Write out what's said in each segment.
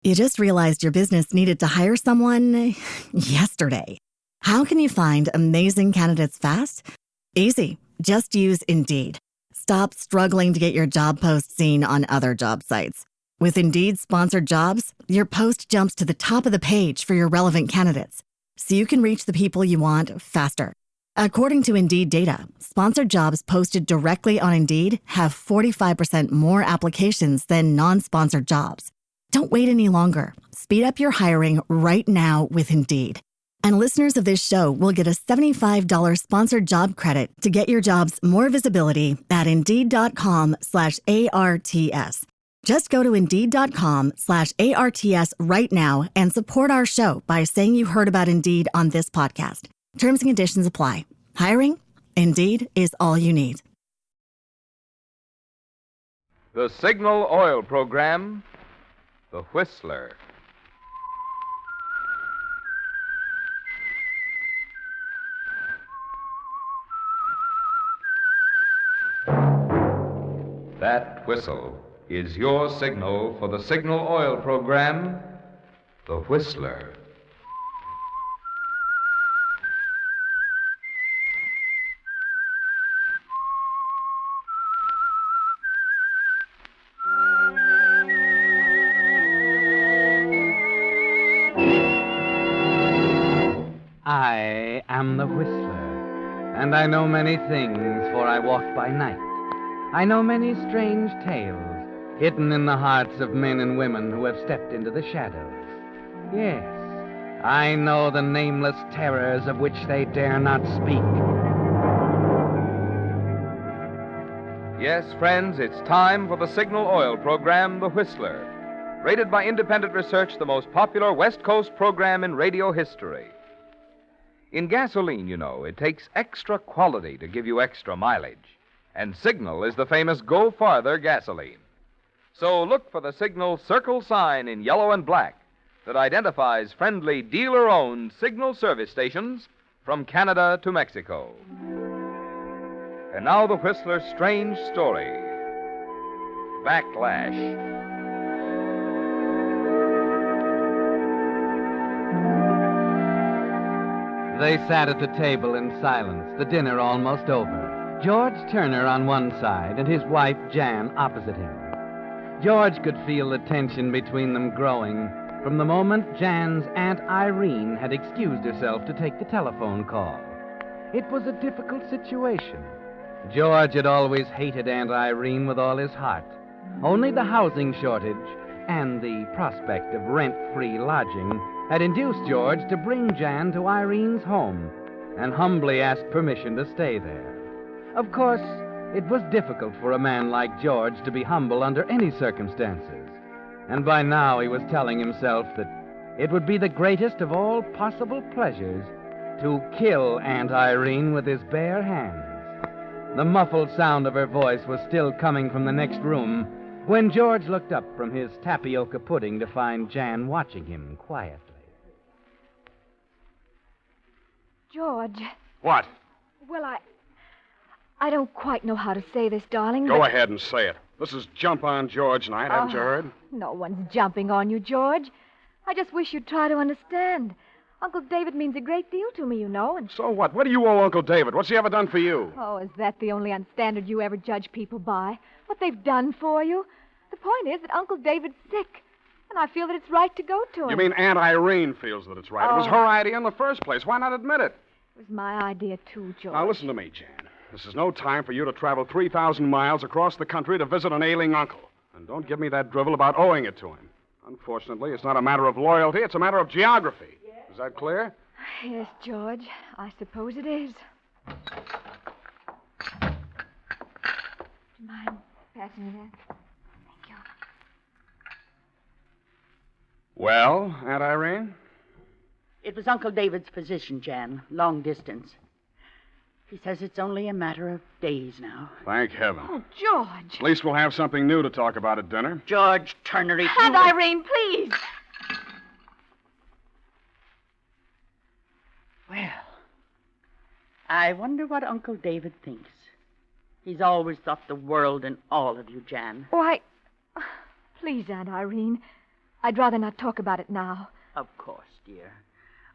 You just realized your business needed to hire someone yesterday. How can you find amazing candidates fast? Easy. Just use Indeed. Stop struggling to get your job post seen on other job sites. With Indeed sponsored jobs, your post jumps to the top of the page for your relevant candidates, so you can reach the people you want faster. According to Indeed data, sponsored jobs posted directly on Indeed have 45% more applications than non-sponsored jobs. Don't wait any longer. Speed up your hiring right now with Indeed. And listeners of this show will get a $75 sponsored job credit to get your jobs more visibility at Indeed.com/ARTS. Just go to Indeed.com/ARTS right now and support our show by saying you heard about Indeed on this podcast. Terms and conditions apply. Hiring? Indeed is all you need. The Signal Oil Program, The Whistler. That whistle is your signal for the Signal Oil Program, The Whistler. I am the Whistler, and I know many things, for I walk by night. I know many strange tales, hidden in the hearts of men and women who have stepped into the shadows. Yes, I know the nameless terrors of which they dare not speak. Yes, friends, it's time for the Signal Oil Program, The Whistler. Rated by independent research, the most popular West Coast program in radio history. In gasoline, you know, it takes extra quality to give you extra mileage. And Signal is the famous Go Farther gasoline. So look for the Signal circle sign in yellow and black that identifies friendly dealer-owned Signal service stations from Canada to Mexico. And now the Whistler's strange story, Backlash. They sat at the table in silence, the dinner almost over. George Turner on one side and his wife Jan opposite him. George could feel the tension between them growing from the moment Jan's Aunt Irene had excused herself to take the telephone call. It was a difficult situation. George had always hated Aunt Irene with all his heart. Only the housing shortage and the prospect of rent-free lodging had induced George to bring Jan to Irene's home and humbly ask permission to stay there. Of course, it was difficult for a man like George to be humble under any circumstances, and by now he was telling himself that it would be the greatest of all possible pleasures to kill Aunt Irene with his bare hands. The muffled sound of her voice was still coming from the next room when George looked up from his tapioca pudding to find Jan watching him quietly. George. What? Well, I don't quite know how to say this, darling. Go ahead and say it. This is Jump on George night, haven't you heard? No one's jumping on you, George. I just wish you'd try to understand. Uncle David means a great deal to me, you know, and... So what? What do you owe Uncle David? What's he ever done for you? Oh, is that the only standard you ever judge people by? What they've done for you? The point is that Uncle David's sick, and I feel that it's right to go to him. You mean Aunt Irene feels that it's right? It was her idea in the first place. Why not admit it? It was my idea, too, George. Now, listen to me, Jan. This is no time for you to travel 3,000 miles across the country to visit an ailing uncle. And don't give me that drivel about owing it to him. Unfortunately, it's not a matter of loyalty. It's a matter of geography. Is that clear? Yes, George. I suppose it is. Do you mind passing me that? Thank you. Well, Aunt Irene? It was Uncle David's physician, Jan, long distance. He says it's only a matter of days now. Thank heaven. Oh, George. At least we'll have something new to talk about at dinner. George Turner, Aunt Irene, please. Well, I wonder what Uncle David thinks. He's always thought the world and all of you, Jan. Why, please, Aunt Irene. I'd rather not talk about it now. Of course, dear.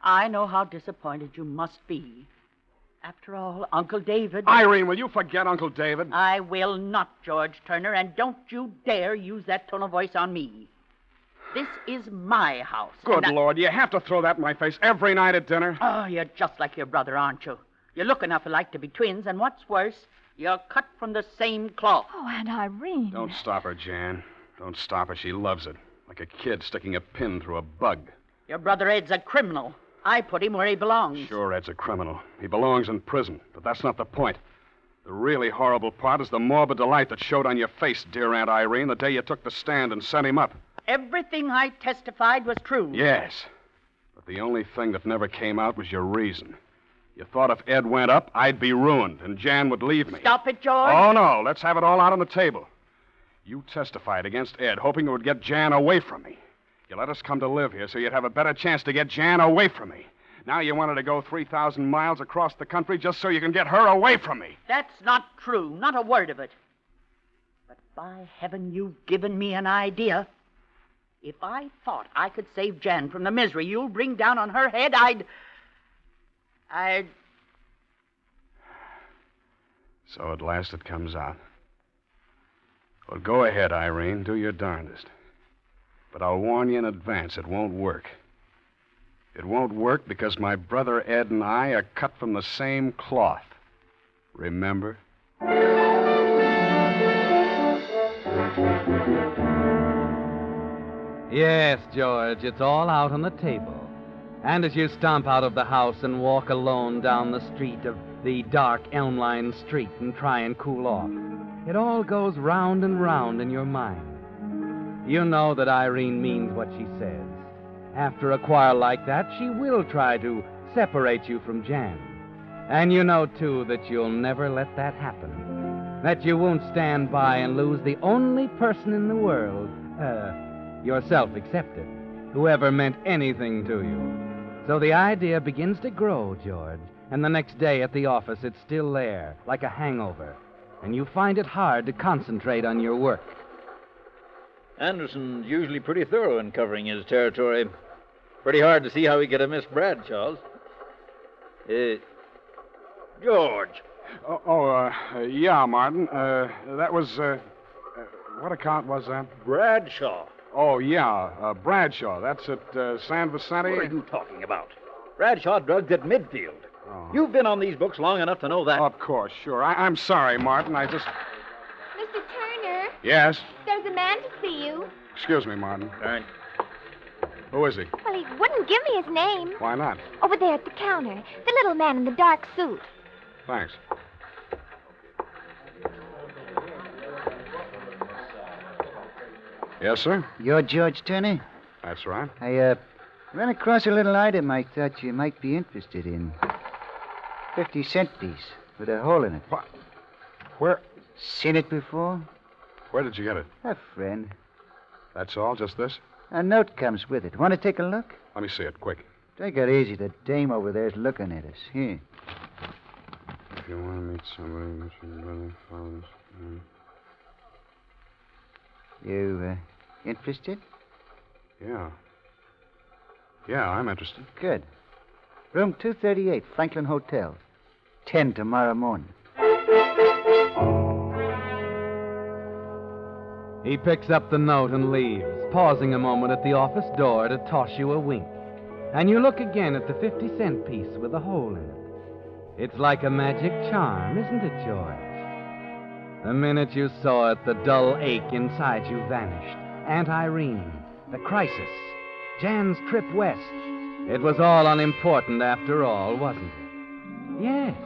I know how disappointed you must be. After all, Uncle David... Irene, will you forget Uncle David? I will not, George Turner, and don't you dare use that tone of voice on me. This is my house. Good Lord, you have to throw that in my face every night at dinner. Oh, you're just like your brother, aren't you? You look enough alike to be twins, and what's worse, you're cut from the same cloth. Oh, Aunt Irene. Don't stop her, Jan. Don't stop her. She loves it. Like a kid sticking a pin through a bug. Your brother Ed's a criminal. I put him where he belongs. Sure, Ed's a criminal. He belongs in prison. But that's not the point. The really horrible part is the morbid delight that showed on your face, dear Aunt Irene, the day you took the stand and sent him up. Everything I testified was true. Yes. But the only thing that never came out was your reason. You thought if Ed went up, I'd be ruined, and Jan would leave me. Stop it, George. Oh, no. Let's have it all out on the table. You testified against Ed, hoping it would get Jan away from me. You let us come to live here so you'd have a better chance to get Jan away from me. Now you wanted to go 3,000 miles across the country just so you can get her away from me. That's not true. Not a word of it. But by heaven, you've given me an idea. If I thought I could save Jan from the misery you'll bring down on her head, I'd... So at last it comes out. Well, go ahead, Irene. Do your darndest. But I'll warn you in advance, it won't work. It won't work because my brother Ed and I are cut from the same cloth. Remember? Yes, George, it's all out on the table. And as you stomp out of the house and walk alone down the street of the dark elm-lined street and try and cool off, it all goes round and round in your mind. You know that Irene means what she says. After a quarrel like that, she will try to separate you from Jan. And you know, too, that you'll never let that happen. That you won't stand by and lose the only person in the world, yourself excepted, who ever meant anything to you. So the idea begins to grow, George, and the next day at the office it's still there, like a hangover, and you find it hard to concentrate on your work. Anderson's usually pretty thorough in covering his territory. Pretty hard to see how he could have missed Bradshaw's. George. Yeah, Martin. That was, what account was that? Bradshaw. Oh, yeah, Bradshaw. That's at San Vicente? What are you talking about? Bradshaw drugged at Midfield. Oh. You've been on these books long enough to know that. Of course, sure. I'm sorry, Martin. I just... Mr. Turner, Yes? there's a man to see you. Excuse me, Martin. Turn. Who is he? Well, he wouldn't give me his name. Why not? Over there at the counter. The little man in the dark suit. Thanks. Yes, sir? You're George Turner? That's right. I ran across a little item I thought you might be interested in. 50-cent piece with a hole in it. What? Where? Seen it before? Where did you get it? A friend. That's all? Just this? A note comes with it. Want to take a look? Let me see it, quick. Take it easy. The dame over there's looking at us. Here. If you want to meet somebody, your brother, father's... You, interested? Yeah. Yeah, I'm interested. Good. Room 238, Franklin Hotel. 10 tomorrow morning. He picks up the note and leaves, pausing a moment at the office door to toss you a wink. And you look again at the 50-cent piece with a hole in it. It's like a magic charm, isn't it, George? The minute you saw it, the dull ache inside you vanished. Aunt Irene, the crisis, Jan's trip west. It was all unimportant after all, wasn't it? Yes,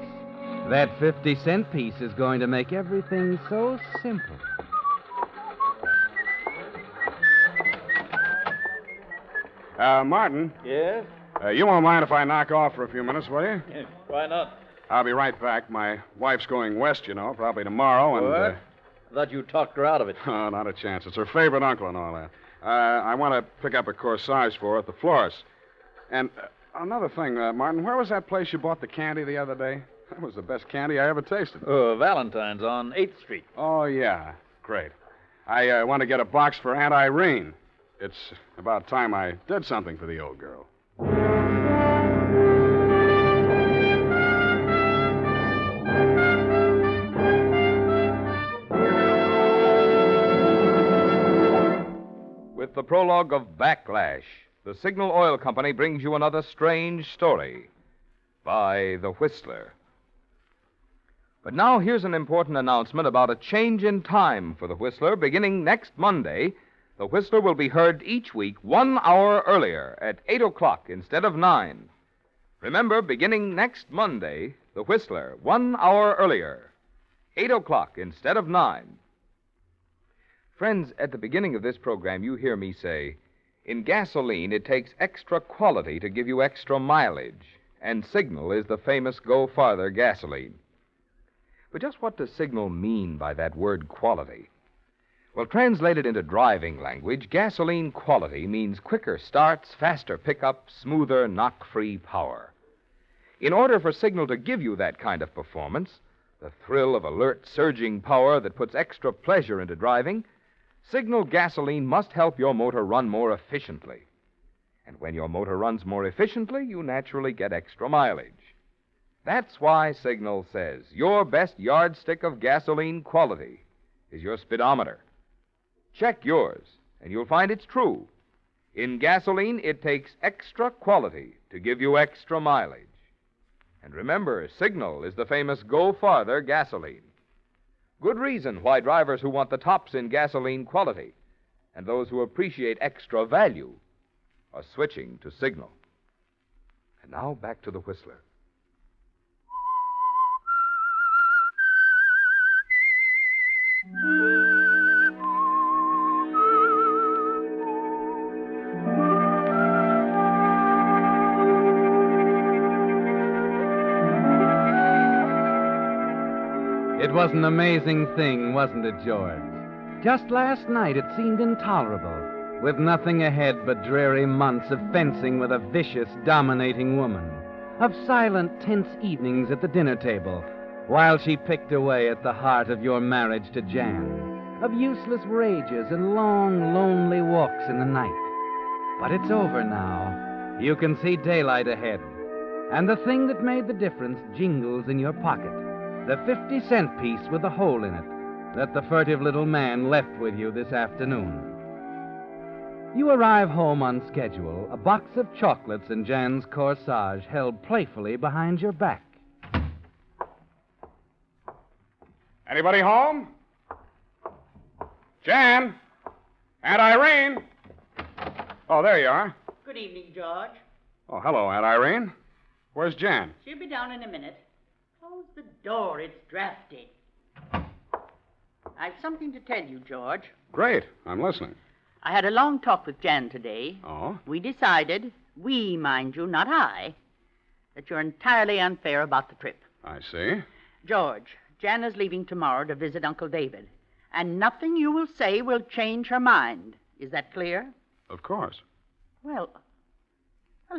that 50-cent piece is going to make everything so simple. Martin, Yes? you won't mind if I knock off for a few minutes, will you? Yeah, why not? I'll be right back. My wife's going west, you know, probably tomorrow, and... What? I thought you talked her out of it. Oh, not a chance. It's her favorite uncle and all that. I want to pick up a corsage for her at the florist. And another thing, Martin, where was that place you bought the candy the other day? That was the best candy I ever tasted. Valentine's on 8th Street. Oh, yeah. Great. I want to get a box for Aunt Irene. It's about time I did something for the old girl. With the prologue of Backlash, the Signal Oil Company brings you another strange story by The Whistler. But now here's an important announcement about a change in time for The Whistler. Beginning next Monday, The Whistler will be heard each week 1 hour earlier at 8 o'clock instead of 9. Remember, beginning next Monday, The Whistler, 1 hour earlier, 8 o'clock instead of 9. Friends, at the beginning of this program, you hear me say, in gasoline, it takes extra quality to give you extra mileage, and Signal is the famous Go Farther gasoline. But just what does Signal mean by that word quality? Well, translated into driving language, gasoline quality means quicker starts, faster pickup, smoother, knock-free power. In order for Signal to give you that kind of performance, the thrill of alert, surging power that puts extra pleasure into driving, Signal gasoline must help your motor run more efficiently. And when your motor runs more efficiently, you naturally get extra mileage. That's why Signal says your best yardstick of gasoline quality is your speedometer. Check yours, and you'll find it's true. In gasoline, it takes extra quality to give you extra mileage. And remember, Signal is the famous Go Farther gasoline. Good reason why drivers who want the tops in gasoline quality and those who appreciate extra value are switching to Signal. And now back to the Whistler. It was an amazing thing, wasn't it, George? Just last night it seemed intolerable, with nothing ahead but dreary months of fencing with a vicious, dominating woman, of silent, tense evenings at the dinner table while she picked away at the heart of your marriage to Jan, of useless rages and long, lonely walks in the night. But it's over now. You can see daylight ahead, and the thing that made the difference jingles in your pocket. The 50-cent piece with a hole in it that the furtive little man left with you this afternoon. You arrive home on schedule, a box of chocolates and Jan's corsage held playfully behind your back. Anybody home? Jan? Aunt Irene? Oh, there you are. Good evening, George. Oh, hello, Aunt Irene. Where's Jan? She'll be down in a minute. Close the door. It's drafty. I've something to tell you, George. Great. I'm listening. I had a long talk with Jan today. Oh? We decided, we, mind you, not I, that you're entirely unfair about the trip. I see. George, Jan is leaving tomorrow to visit Uncle David, and nothing you will say will change her mind. Is that clear? Of course. Well,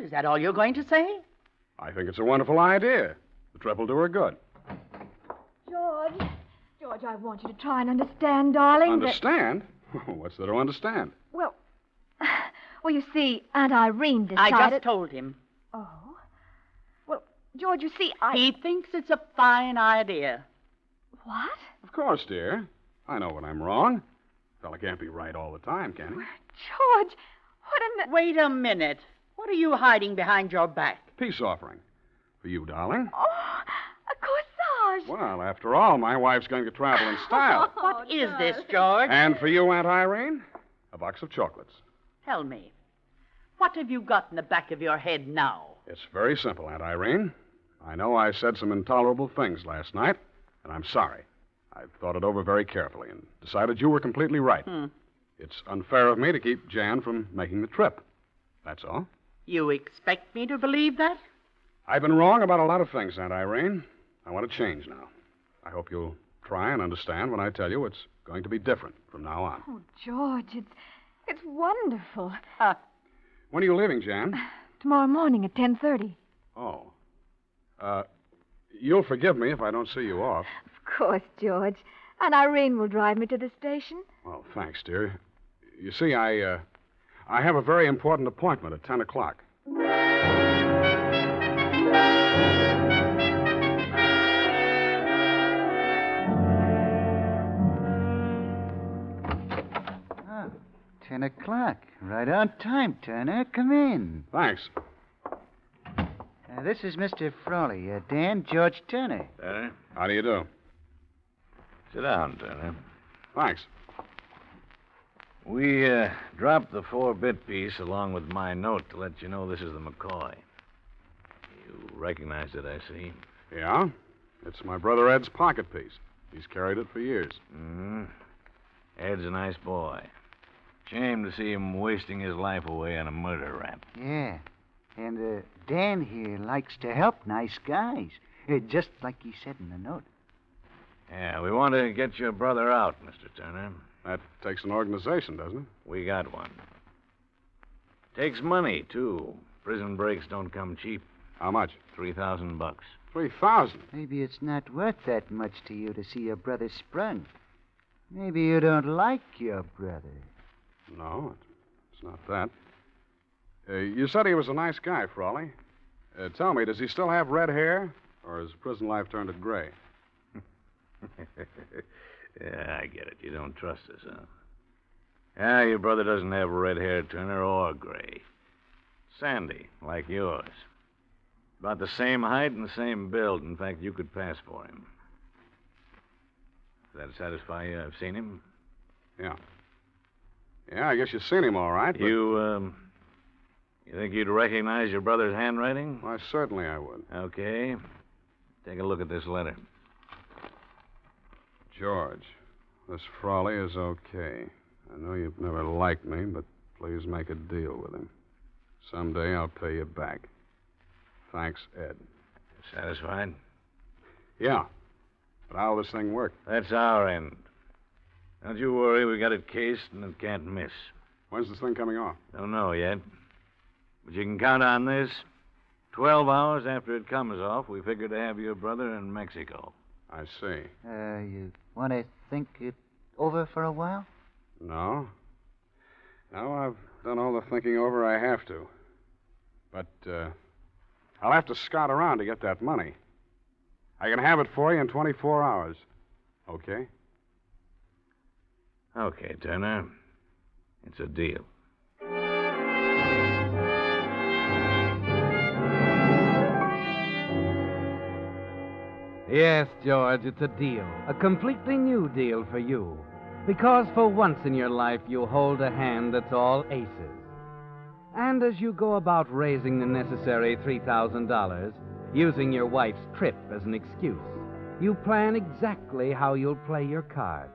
is that all you're going to say? I think it's a wonderful idea. The trip will do her good. George, I want you to try and understand, darling. Understand? What's there to understand? Well, you see, Aunt Irene decided... I just told him. Oh? Well, George, you see, He thinks it's a fine idea. What? Of course, dear. I know when I'm wrong. A fella can't be right all the time, can he? George, what in the... Wait a minute. What are you hiding behind your back? Peace offering. For you, darling. Oh, a corsage. Well, after all, my wife's going to travel in style. What is this, George? And for you, Aunt Irene, a box of chocolates. Tell me, what have you got in the back of your head now? It's very simple, Aunt Irene. I know I said some intolerable things last night, and I'm sorry. I've thought it over very carefully and decided you were completely right. It's unfair of me to keep Jan from making the trip. That's all. You expect me to believe that? I've been wrong about a lot of things, Aunt Irene. I want to change now. I hope you'll try and understand when I tell you it's going to be different from now on. Oh, George, it's wonderful. When are you leaving, Jan? Tomorrow morning at 10:30. Oh. You'll forgive me if I don't see you off. Of course, George. And Irene will drive me to the station. Well, thanks, dear. You see, I I have a very important appointment at 10 o'clock. Oh, 10 o'clock. Right on time, Turner. Come in. Thanks. This is Mr. Frawley. Dan, George Turner. Turner? How do you do? Sit down, Turner. Thanks. We dropped the 4-bit piece along with my note to let you know this is the McCoy. You recognize it, I see. Yeah? It's my brother Ed's pocket piece. He's carried it for years. Mm-hmm. Ed's a nice boy. Shame to see him wasting his life away on a murder rap. Yeah. And Dan here likes to help nice guys. Just like he said in the note. Yeah, we want to get your brother out, Mr. Turner. That takes an organization, doesn't it? We got one. Takes money, too. Prison breaks don't come cheap. How much? $3,000. 3,000. Maybe it's not worth that much to you to see your brother sprung. Maybe you don't like your brother. No, it's not that. You said he was a nice guy, Frawley. Tell me, does he still have red hair? Or has prison life turned it gray? Yeah, I get it. You don't trust us, huh? Yeah, your brother doesn't have red hair, Turner, or gray. Sandy, like yours. About the same height and the same build. In fact, you could pass for him. Does that satisfy you? I've seen him? Yeah. Yeah, I guess you've seen him all right. But... You think you'd recognize your brother's handwriting? Why, certainly I would. Okay. Take a look at this letter. George, this Frawley is okay. I know you've never liked me, but please make a deal with him. Someday I'll pay you back. Thanks, Ed. Satisfied? Yeah. But how'll this thing work? That's our end. Don't you worry, we got it cased and it can't miss. When's this thing coming off? Don't know yet. But you can count on this. 12 hours after it comes off, we figure to have your brother in Mexico. I see. You want to think it over for a while? No. No, I've done all the thinking over I have to. But, I'll have to scout around to get that money. I can have it for you in 24 hours. Okay? Okay, Turner. It's a deal. Yes, George, it's a deal. A completely new deal for you. Because for once in your life, you hold a hand that's all aces. And as you go about raising the necessary $3,000, using your wife's trip as an excuse, you plan exactly how you'll play your cards.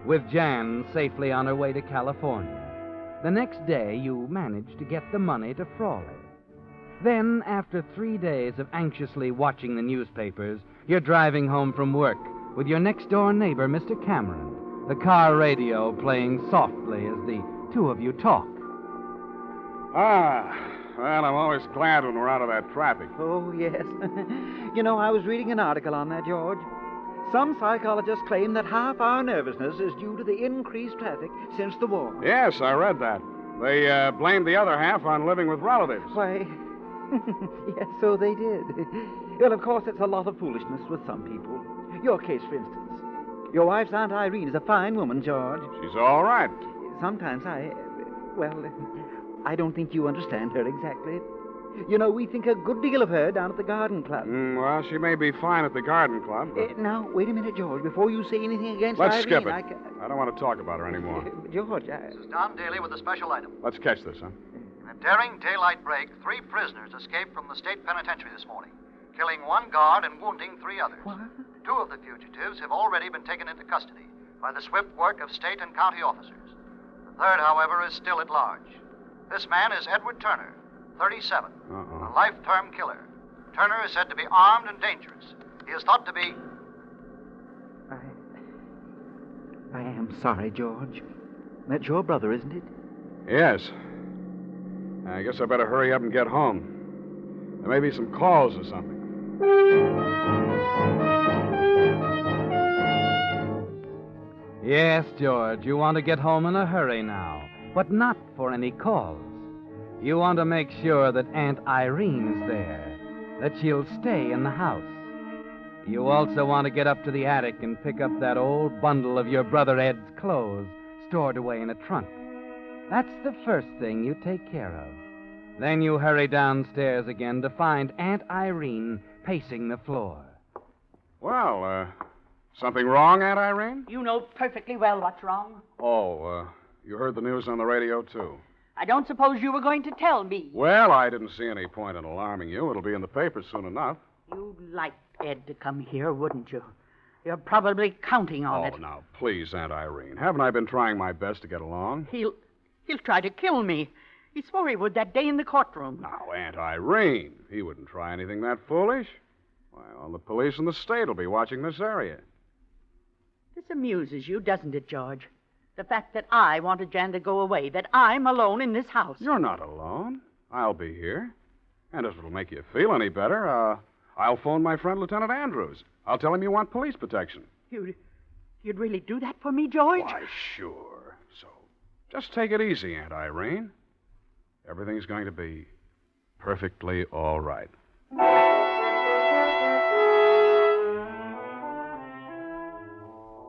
With Jan safely on her way to California. The next day, you manage to get the money to Frawley. Then, after 3 days of anxiously watching the newspapers, you're driving home from work with your next-door neighbor, Mr. Cameron, the car radio playing softly as the two of you talk. Well, I'm always glad when we're out of that traffic. Oh, yes. You know, I was reading an article on that, George. Some psychologists claim that half our nervousness is due to the increased traffic since the war. Yes, I read that. They blamed the other half on living with relatives. Why, yes, so they did. Well, of course, it's a lot of foolishness with some people. Your case, for instance. Your wife's Aunt Irene is a fine woman, George. She's all right. Sometimes I don't think you understand her exactly. You know, we think a good deal of her down at the garden club. Well, she may be fine at the garden club. But... Now, wait a minute, George. Before you say anything against Let's Irene, skip it. I don't want to talk about her anymore. George, This is Don Daly with a special item. Let's catch this, huh? In a daring daylight break, 3 prisoners escaped from the state penitentiary this morning, killing 1 guard and wounding 3 others. What? 2 of the fugitives have already been taken into custody by the swift work of state and county officers. The 3rd, however, is still at large. This man is Edward Turner, 37, a life-term killer. Turner is said to be armed and dangerous. He is thought to be... I am sorry, George. That's your brother, isn't it? Yes. I guess I better hurry up and get home. There may be some calls or something. Yes, George, you want to get home in a hurry now. but not for any calls. You want to make sure that Aunt Irene is there, that she'll stay in the house. You also want to get up to the attic and pick up that old bundle of your brother Ed's clothes stored away in a trunk. That's the first thing you take care of. Then you hurry downstairs again to find Aunt Irene pacing the floor. Well, something wrong, Aunt Irene? You know perfectly well what's wrong. Oh, you heard the news on the radio, too. I don't suppose you were going to tell me. Well, I didn't see any point in alarming you. It'll be in the papers soon enough. You'd like Ed to come here, wouldn't you? You're probably counting on it. Oh, now, please, Aunt Irene. Haven't I been trying my best to get along? He'll try to kill me. He swore he would that day in the courtroom. Now, Aunt Irene, he wouldn't try anything that foolish. Well, the police in the state will be watching this area. This amuses you, doesn't it, George? The fact that I wanted Jan to go away, that I'm alone in this house. You're not alone. I'll be here. And if it'll make you feel any better, I'll phone my friend Lieutenant Andrews. I'll tell him you want police protection. You'd really do that for me, George? Why, sure. So, just take it easy, Aunt Irene. Everything's going to be perfectly all right.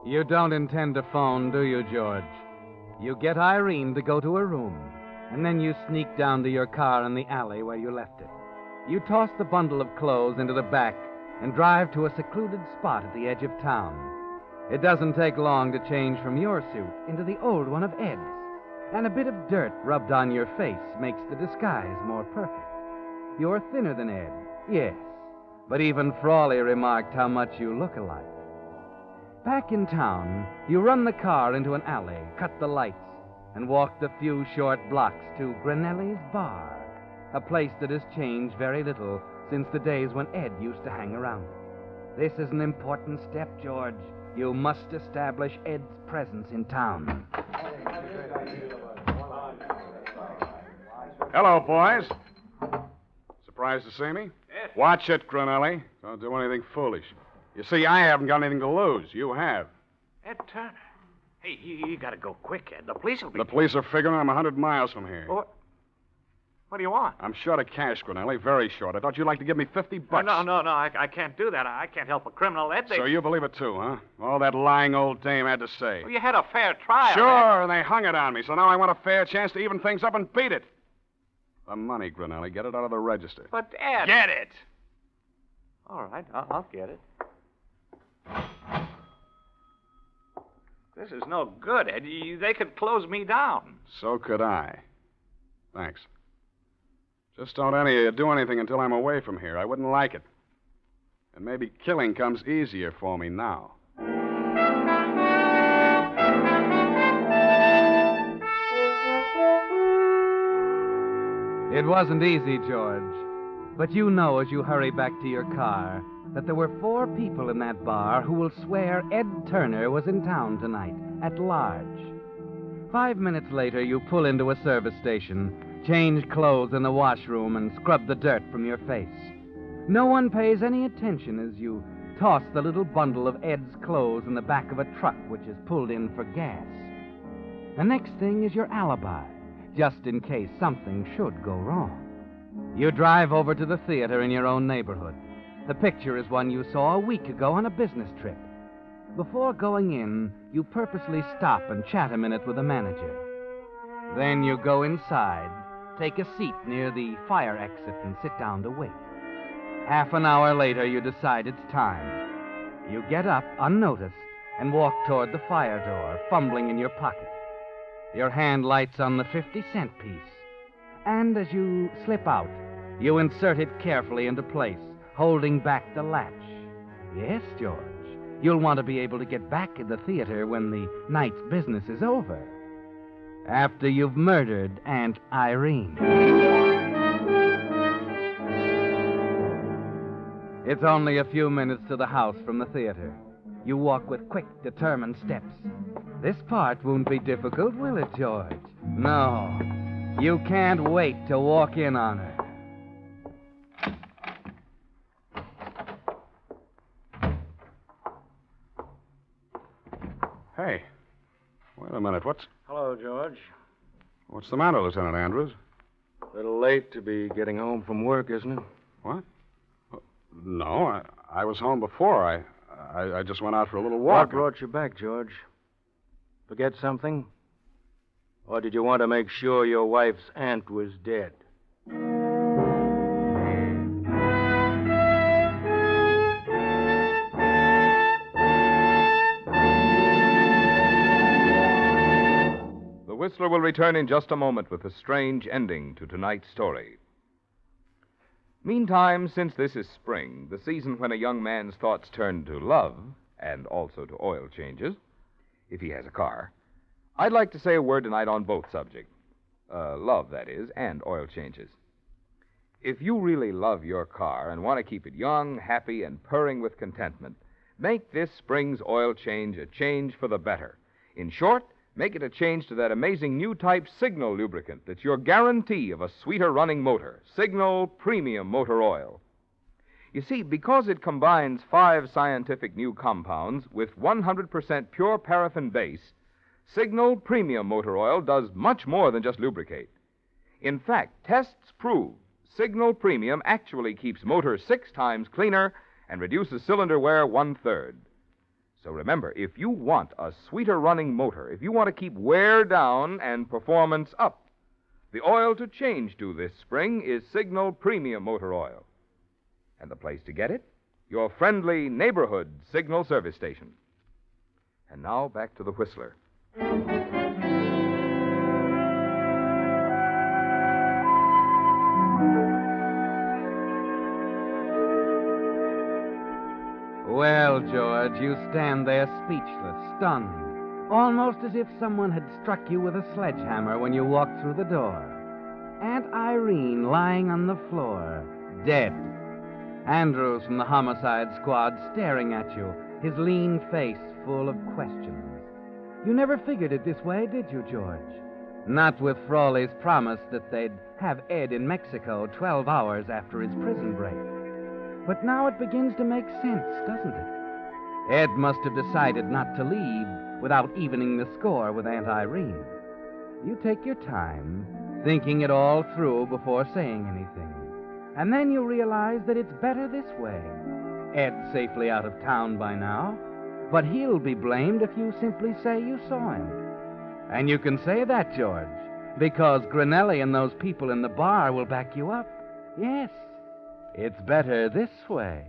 You don't intend to phone, do you, George? You get Irene to go to her room, and then you sneak down to your car in the alley where you left it. You toss the bundle of clothes into the back and drive to a secluded spot at the edge of town. It doesn't take long to change from your suit into the old one of Ed's, and a bit of dirt rubbed on your face makes the disguise more perfect. You're thinner than Ed, yes, but even Frawley remarked how much you look alike. Back in town, you run the car into an alley, cut the lights, and walk the few short blocks to Granelli's Bar, a place that has changed very little since the days when Ed used to hang around it. This is an important step, George. You must establish Ed's presence in town. Hello, boys. Surprised to see me? Yes. Watch it, Granelli. Don't do anything foolish. You see, I haven't got anything to lose. You have. Ed Turner. Hey, you gotta go quick, Ed. The police will be... The police are figuring I'm 100 miles from here. What do you want? I'm short of cash, Granelli. Very short. I thought you'd like to give me $50. No, I can't do that. I can't help a criminal, Ed. So you believe it, too, huh? All that lying old dame had to say. Well, you had a fair trial, Sure, Ed. and they hung it on me, so now I want a fair chance to even things up and beat it. The money, Granelli. Get it out of the register. But, Ed... Get it! All right, I'll get it. This is no good, Ed. They could close me down. So could I. Thanks. Just don't any of you do anything until I'm away from here. I wouldn't like it. And maybe killing comes easier for me now. It wasn't easy, George. But you know as you hurry back to your car that there were 4 people in that bar who will swear Ed Turner was in town tonight, at large. 5 minutes later, you pull into a service station, change clothes in the washroom, and scrub the dirt from your face. No one pays any attention as you toss the little bundle of Ed's clothes in the back of a truck which is pulled in for gas. The next thing is your alibi, just in case something should go wrong. You drive over to the theater in your own neighborhood. The picture is one you saw a week ago on a business trip. Before going in, you purposely stop and chat a minute with the manager. Then you go inside, take a seat near the fire exit, and sit down to wait. Half an hour later, you decide it's time. You get up, unnoticed, and walk toward the fire door, fumbling in your pocket. Your hand lights on the 50-cent piece. And as you slip out, you insert it carefully into place, holding back the latch. Yes, George, you'll want to be able to get back in the theater when the night's business is over. After you've murdered Aunt Irene. It's only a few minutes to the house from the theater. You walk with quick, determined steps. This part won't be difficult, will it, George? No. You can't wait to walk in on her. Hey, wait a minute. What's... Hello, George. What's the matter, Lieutenant Andrews? A little late to be getting home from work, isn't it? What? No, I was home before. I just went out for a little walk. What brought you back, George? Forget something? Or did you want to make sure your wife's aunt was dead? The Whistler will return in just a moment with a strange ending to tonight's story. Meantime, since this is spring, the season when a young man's thoughts turn to love, and also to oil changes, if he has a car, I'd like to say a word tonight on both subjects. Love, that is, and oil changes. If you really love your car and want to keep it young, happy, and purring with contentment, make this spring's oil change a change for the better. In short, make it a change to that amazing new type Signal lubricant that's your guarantee of a sweeter running motor, Signal Premium Motor Oil. You see, because it combines 5 scientific new compounds with 100% pure paraffin base, Signal Premium Motor Oil does much more than just lubricate. In fact, tests prove Signal Premium actually keeps motors 6 times cleaner and reduces cylinder wear 1/3. So remember, if you want a sweeter running motor, if you want to keep wear down and performance up, the oil to change to this spring is Signal Premium Motor Oil. And the place to get it? Your friendly neighborhood Signal service station. And now back to the Whistler. Well, George, you stand there speechless, stunned, almost as if someone had struck you with a sledgehammer when you walked through the door. Aunt Irene lying on the floor, dead. Andrews from the homicide squad staring at you, his lean face full of questions. You never figured it this way, did you, George? Not with Frawley's promise that they'd have Ed in Mexico 12 hours after his prison break. But now it begins to make sense, doesn't it? Ed must have decided not to leave without evening the score with Aunt Irene. You take your time, thinking it all through before saying anything. And then you realize that it's better this way. Ed's safely out of town by now, but he'll be blamed if you simply say you saw him. And you can say that, George, because Granelli and those people in the bar will back you up. Yes, it's better this way.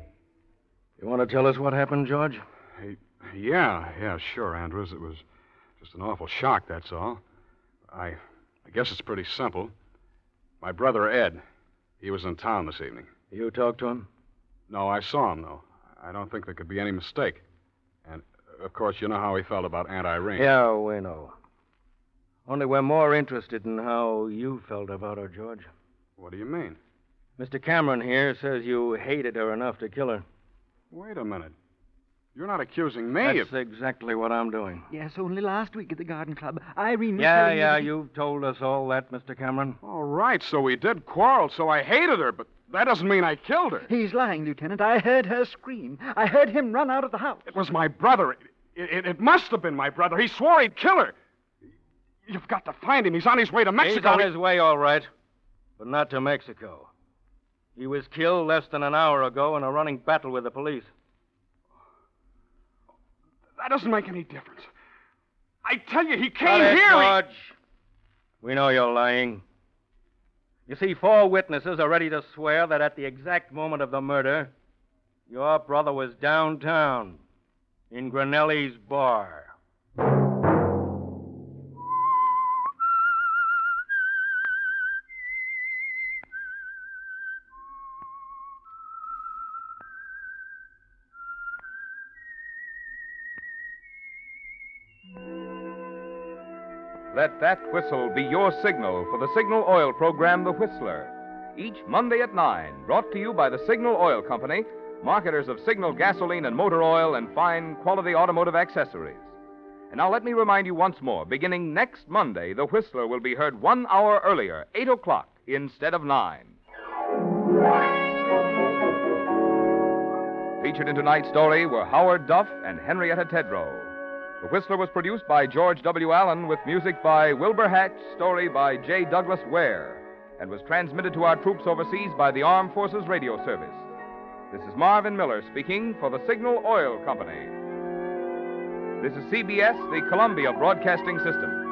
You want to tell us what happened, George? Yeah, sure, Andrews. It was just an awful shock, that's all. I guess it's pretty simple. My brother, Ed, he was in town this evening. You talked to him? No, I saw him, though. I don't think there could be any mistake. And, of course, you know how he felt about Aunt Irene. Yeah, we know. Only we're more interested in how you felt about her, George. What do you mean? Mr. Cameron here says you hated her enough to kill her. Wait a minute. You're not accusing me That's exactly what I'm doing. Yes, only last week at the garden club, Irene was Yeah, telling me that you've told us all that, Mr. Cameron. All right, so we did quarrel, so I hated her, but that doesn't mean I killed her. He's lying, Lieutenant. I heard her scream. I heard him run out of the house. It was my brother. It must have been my brother. He swore he'd kill her. You've got to find him. He's on his way to Mexico. He's on his way, all right, but not to Mexico. He was killed less than an hour ago in a running battle with the police. That doesn't make any difference. I tell you, he came Got it, here. George. We know you're lying. You see, 4 witnesses are ready to swear that at the exact moment of the murder, your brother was downtown in Granelli's bar. Let that whistle be your signal for the Signal Oil program, The Whistler. Each Monday at 9, brought to you by the Signal Oil Company, marketers of Signal gasoline and motor oil and fine quality automotive accessories. And now let me remind you once more, beginning next Monday, The Whistler will be heard 1 hour earlier, 8 o'clock, instead of 9. Featured in tonight's story were Howard Duff and Henrietta Tedrow. The Whistler was produced by George W. Allen with music by Wilbur Hatch, story by J. Douglas Ware, and was transmitted to our troops overseas by the Armed Forces Radio Service. This is Marvin Miller speaking for the Signal Oil Company. This is CBS, the Columbia Broadcasting System.